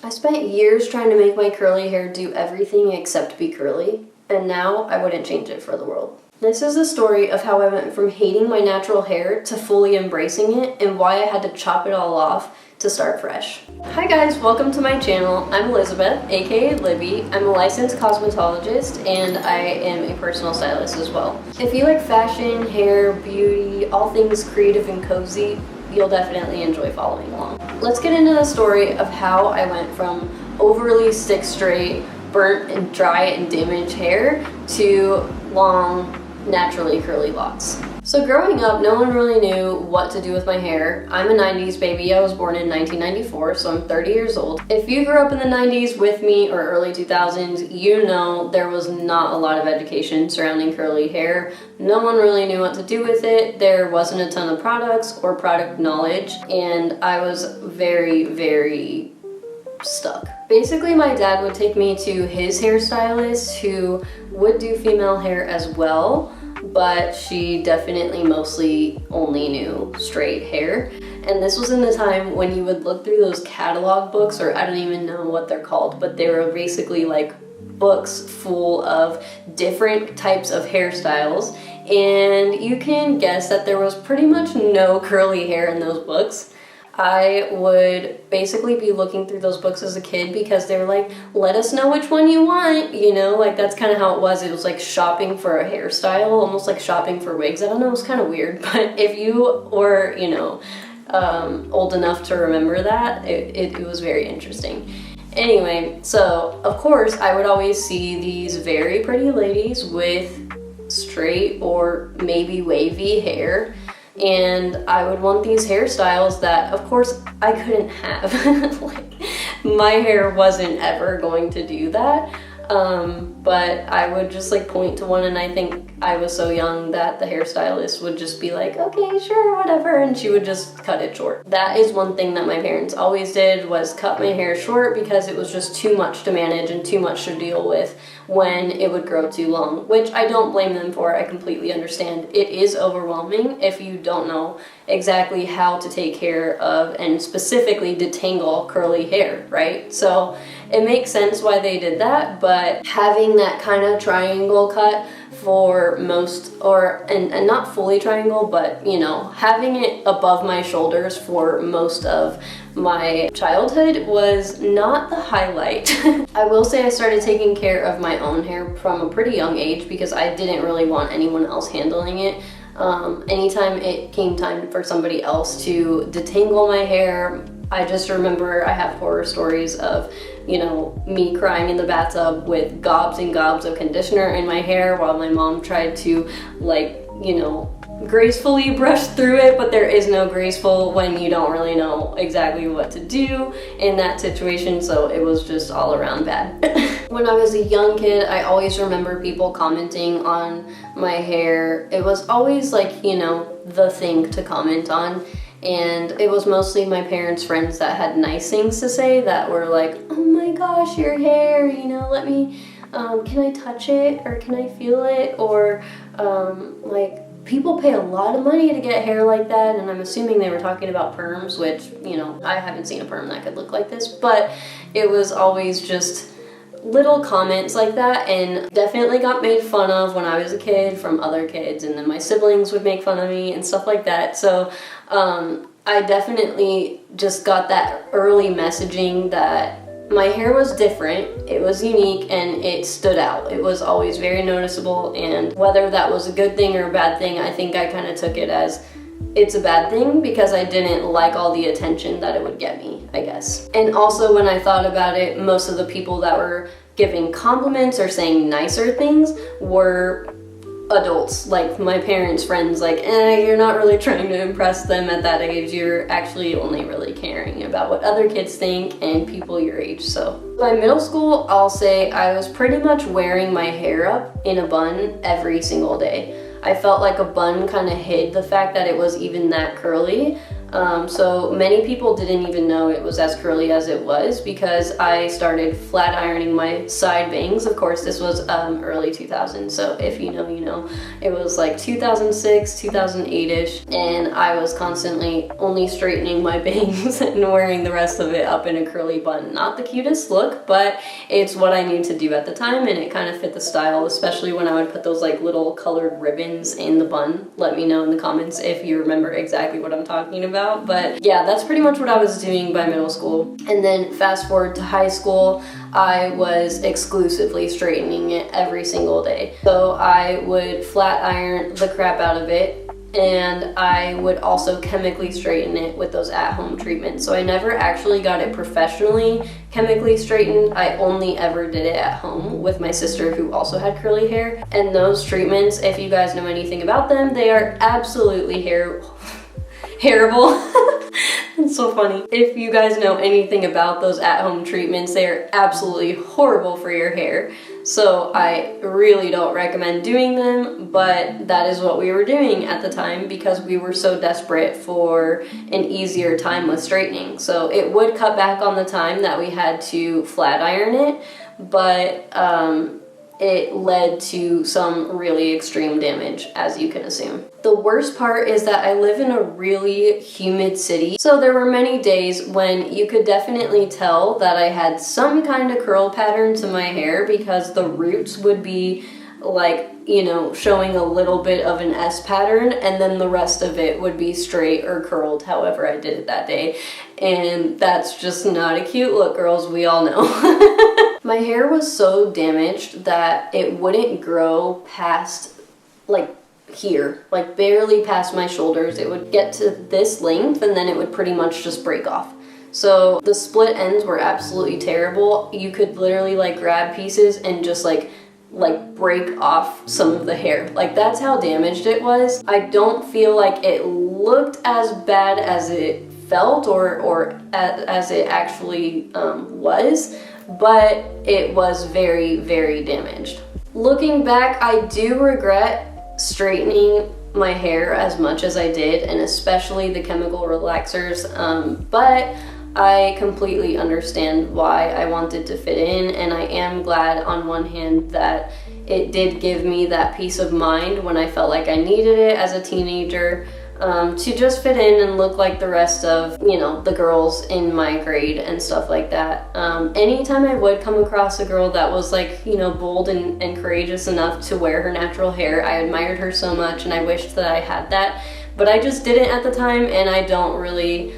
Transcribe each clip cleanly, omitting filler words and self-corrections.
I spent years trying to make my curly hair do everything except be curly, and now I wouldn't change it for the world. This is the story of how I went from hating my natural hair to fully embracing it, and why I had to chop it all off to start fresh. Hi guys, welcome to my channel. I'm Elizabeth, aka Libby. I'm a licensed cosmetologist and I am a personal stylist as well. If you like fashion, hair, beauty, all things creative and cozy, you'll definitely enjoy following along. Let's get into the story of how I went from overly stick straight, burnt and dry and damaged hair to long, naturally curly locks. So growing up, no one really knew what to do with my hair. I'm a 90s baby. I was born in 1994, so I'm 30 years old. If you grew up in the 90s with me or early 2000s, you know there was not a lot of education surrounding curly hair. No one really knew what to do with it. There wasn't a ton of products or product knowledge, and I was very, very stuck. Basically, my dad would take me to his hairstylist who would do female hair as well, but she definitely mostly only knew straight hair. And this was in the time when you would look through those catalog books, or I don't even know what they're called, but they were basically like books full of different types of hairstyles, and you can guess that there was pretty much no curly hair in those books. I would basically be looking through those books as a kid because they were like, let us know which one you want, you know, like that's kind of how it was. It was like shopping for a hairstyle, almost like shopping for wigs. I don't know, it was kind of weird, but if you were, you know, old enough to remember that, it was very interesting. Anyway, so of course I would always see these very pretty ladies with straight or maybe wavy hair, and I would want these hairstyles that of course I couldn't have. Like, my hair wasn't ever going to do that, but I would just like point to one, and I think I was so young that the hairstylist would just be like, okay, sure, whatever, and she would just cut it short. That is one thing that my parents always did, was cut my hair short, because it was just too much to manage and too much to deal with when it would grow too long, which I don't blame them for. I completely understand. It is overwhelming if you don't know exactly how to take care of and specifically detangle curly hair, right? So it makes sense why they did that, but having that kind of triangle cut for most, and not fully triangle, but you know, having it above my shoulders for most of my childhood was not the highlight. I will say I started taking care of my own hair from a pretty young age because I didn't really want anyone else handling it. Anytime it came time for somebody else to detangle my hair, I just remember I have horror stories of, you know, me crying in the bathtub with gobs and gobs of conditioner in my hair while my mom tried to, like, you know, gracefully brush through it, but there is no graceful when you don't really know exactly what to do in that situation, so it was just all around bad. When I was a young kid, I always remember people commenting on my hair. It was always like, you know, the thing to comment on. And it was mostly my parents' friends that had nice things to say, that were like, oh my gosh, your hair, you know, let me, can I touch it, or can I feel it, or like, people pay a lot of money to get hair like that, and I'm assuming they were talking about perms, which, you know, I haven't seen a perm that could look like this, but it was always just little comments like that, and definitely got made fun of when I was a kid from other kids, and then my siblings would make fun of me and stuff like that. So I definitely just got that early messaging that my hair was different, it was unique, and it stood out. It was always very noticeable, and whether that was a good thing or a bad thing, I think I kind of took it as it's a bad thing because I didn't like all the attention that it would get me, I guess. And also, when I thought about it, most of the people that were giving compliments or saying nicer things were adults, like my parents' friends, like, you're not really trying to impress them at that age, you're actually only really caring about what other kids think and people your age. So by middle school, I'll say I was pretty much wearing my hair up in a bun every single day. I felt like a bun kind of hid the fact that it was even that curly, So many people didn't even know it was as curly as it was because I started flat ironing my side bangs. Of course, this was early 2000s, so if you know, you know. It was like 2006, 2008-ish, and I was constantly only straightening my bangs and wearing the rest of it up in a curly bun. Not the cutest look, but it's what I knew to do at the time, and it kind of fit the style, especially when I would put those like little colored ribbons in the bun. Let me know in the comments if you remember exactly what I'm talking about. But yeah, that's pretty much what I was doing by middle school. And then fast forward to high school, I was exclusively straightening it every single day. So I would flat iron the crap out of it, and I would also chemically straighten it with those at-home treatments. So I never actually got it professionally chemically straightened. I only ever did it at home with my sister, who also had curly hair. And those treatments, if you guys know anything about them, they are absolutely terrible. It's so funny. If you guys know anything about those at-home treatments, they are absolutely horrible for your hair. So I really don't recommend doing them, but that is what we were doing at the time because we were so desperate for an easier time with straightening. So it would cut back on the time that we had to flat iron it, but it led to some really extreme damage, as you can assume. The worst part is that I live in a really humid city, so there were many days when you could definitely tell that I had some kind of curl pattern to my hair because the roots would be like, you know, showing a little bit of an S pattern, and then the rest of it would be straight or curled, however I did it that day. And that's just not a cute look, girls, we all know. My hair was so damaged that it wouldn't grow past like here, like barely past my shoulders. It would get to this length and then it would pretty much just break off. So the split ends were absolutely terrible. You could literally like grab pieces and just like break off some of the hair. Like that's how damaged it was. I don't feel like it looked as bad as it felt or as it actually was, but it was very, very damaged. Looking back, I do regret straightening my hair as much as I did, and especially the chemical relaxers, but I completely understand why I wanted to fit in, and I am glad on one hand that it did give me that peace of mind when I felt like I needed it as a teenager, to just fit in and look like the rest of, you know, the girls in my grade and stuff like that. Anytime I would come across a girl that was like, you know, bold and courageous enough to wear her natural hair, I admired her so much and I wished that I had that, but I just didn't at the time, and I don't really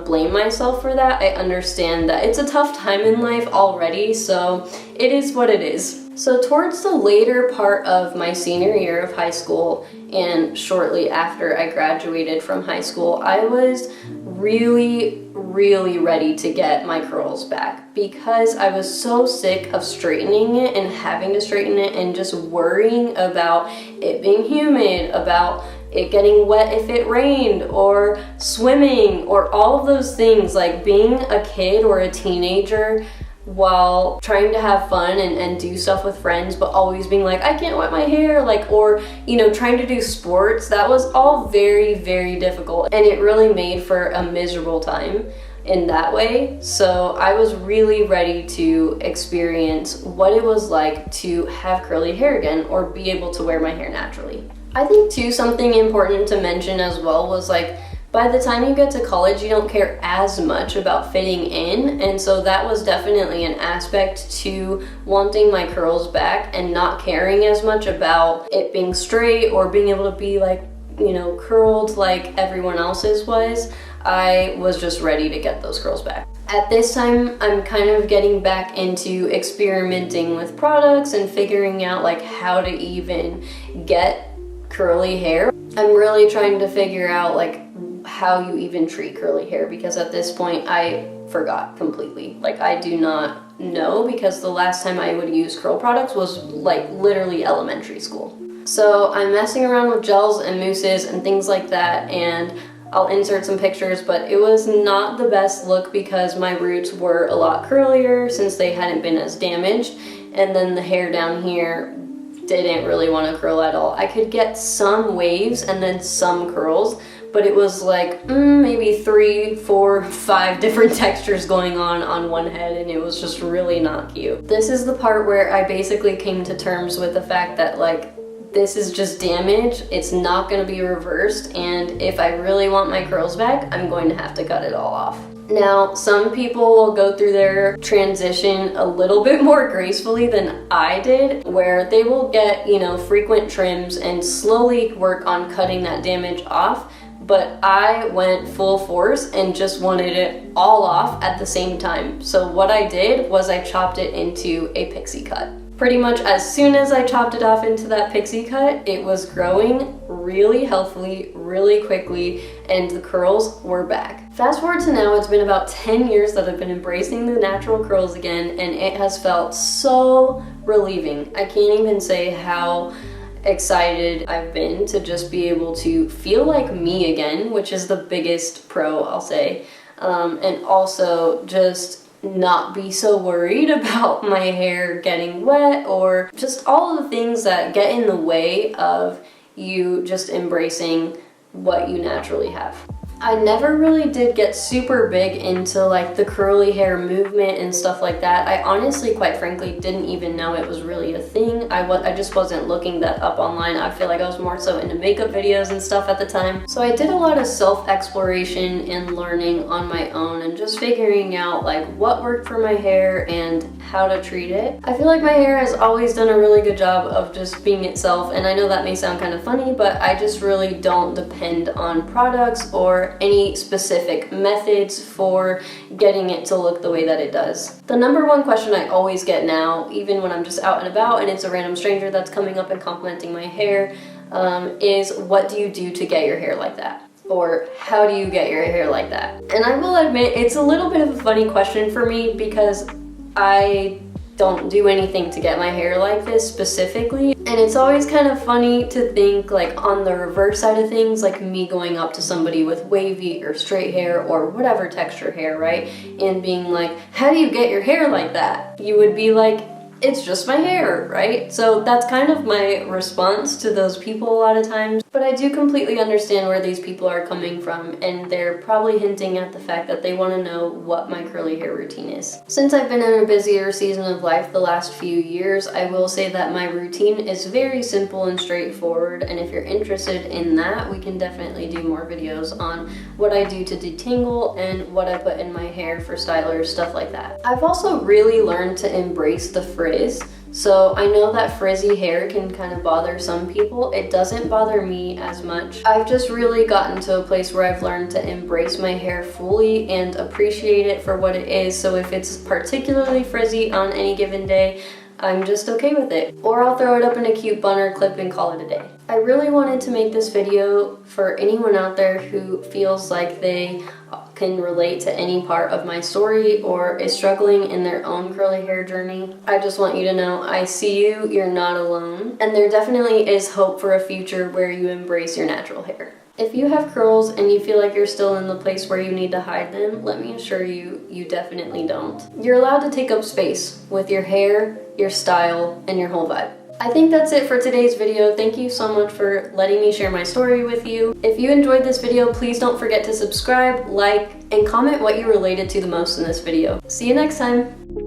blame myself for that. I understand that it's a tough time in life already, so it is what it is. So towards the later part of my senior year of high school and shortly after I graduated from high school, I was really ready to get my curls back because I was so sick of straightening it and having to straighten it and just worrying about it being humid, about it getting wet if it rained, or swimming, or all of those things. Like being a kid or a teenager while trying to have fun and do stuff with friends, but always being like, I can't wet my hair, like, or, you know, trying to do sports, that was all very, very difficult, and it really made for a miserable time in that way. So I was really ready to experience what it was like to have curly hair again, or be able to wear my hair naturally. I think too, something important to mention as well was like, by the time you get to college, you don't care as much about fitting in, and so that was definitely an aspect to wanting my curls back and not caring as much about it being straight or being able to be like, you know, curled like everyone else's was. I was just ready to get those curls back. At this time, I'm kind of getting back into experimenting with products and figuring out like how to even get curly hair. I'm really trying to figure out like how you even treat curly hair, because at this point I forgot completely. Like I do not know, because the last time I would use curl products was like literally elementary school. So I'm messing around with gels and mousses and things like that, and I'll insert some pictures, but it was not the best look because my roots were a lot curlier since they hadn't been as damaged, and then the hair down here didn't really want to curl at all. I could get some waves and then some curls, but it was like maybe 3, 4, 5 different textures going on one head, and it was just really not cute. This is the part where I basically came to terms with the fact that like, this is just damage, it's not going to be reversed, and if I really want my curls back, I'm going to have to cut it all off. Now, some people will go through their transition a little bit more gracefully than I did, where they will get, you know, frequent trims and slowly work on cutting that damage off. But I went full force and just wanted it all off at the same time. So what I did was I chopped it into a pixie cut. Pretty much as soon as I chopped it off into that pixie cut, it was growing really healthily, really quickly, and the curls were back. Fast forward to now, it's been about 10 years that I've been embracing the natural curls again, and it has felt so relieving. I can't even say how excited I've been to just be able to feel like me again, which is the biggest pro, I'll say, and also just not be so worried about my hair getting wet or just all of the things that get in the way of you just embracing what you naturally have. I never really did get super big into like the curly hair movement and stuff like that. I honestly, quite frankly, didn't even know it was really a thing. I just wasn't looking that up online. I feel like I was more so into makeup videos and stuff at the time. So I did a lot of self-exploration and learning on my own and just figuring out like what worked for my hair and how to treat it. I feel like my hair has always done a really good job of just being itself, and I know that may sound kind of funny, but I just really don't depend on products or any specific methods for getting it to look the way that it does. The number one question I always get now, even when I'm just out and about and it's a random stranger that's coming up and complimenting my hair, is what do you do to get your hair like that? Or how do you get your hair like that? And I will admit, it's a little bit of a funny question for me because I don't do anything to get my hair like this specifically. And it's always kind of funny to think like on the reverse side of things, like me going up to somebody with wavy or straight hair or whatever texture hair, right? And being like, how do you get your hair like that? You would be like, it's just my hair, right? So that's kind of my response to those people a lot of times. But I do completely understand where these people are coming from, and they're probably hinting at the fact that they want to know what my curly hair routine is. Since I've been in a busier season of life the last few years, I will say that my routine is very simple and straightforward, and if you're interested in that, we can definitely do more videos on what I do to detangle and what I put in my hair for stylers, stuff like that. I've also really learned to embrace the frizz. So I know that frizzy hair can kind of bother some people. It doesn't bother me as much. I've just really gotten to a place where I've learned to embrace my hair fully and appreciate it for what it is. So if it's particularly frizzy on any given day, I'm just okay with it. Or I'll throw it up in a cute bun or clip and call it a day. I really wanted to make this video for anyone out there who feels like they can relate to any part of my story or is struggling in their own curly hair journey. I just want you to know I see you, you're not alone, and there definitely is hope for a future where you embrace your natural hair. If you have curls and you feel like you're still in the place where you need to hide them, let me assure you, you definitely don't. You're allowed to take up space with your hair, your style, and your whole vibe. I think that's it for today's video. Thank you so much for letting me share my story with you. If you enjoyed this video, please don't forget to subscribe, like, and comment what you related to the most in this video. See you next time.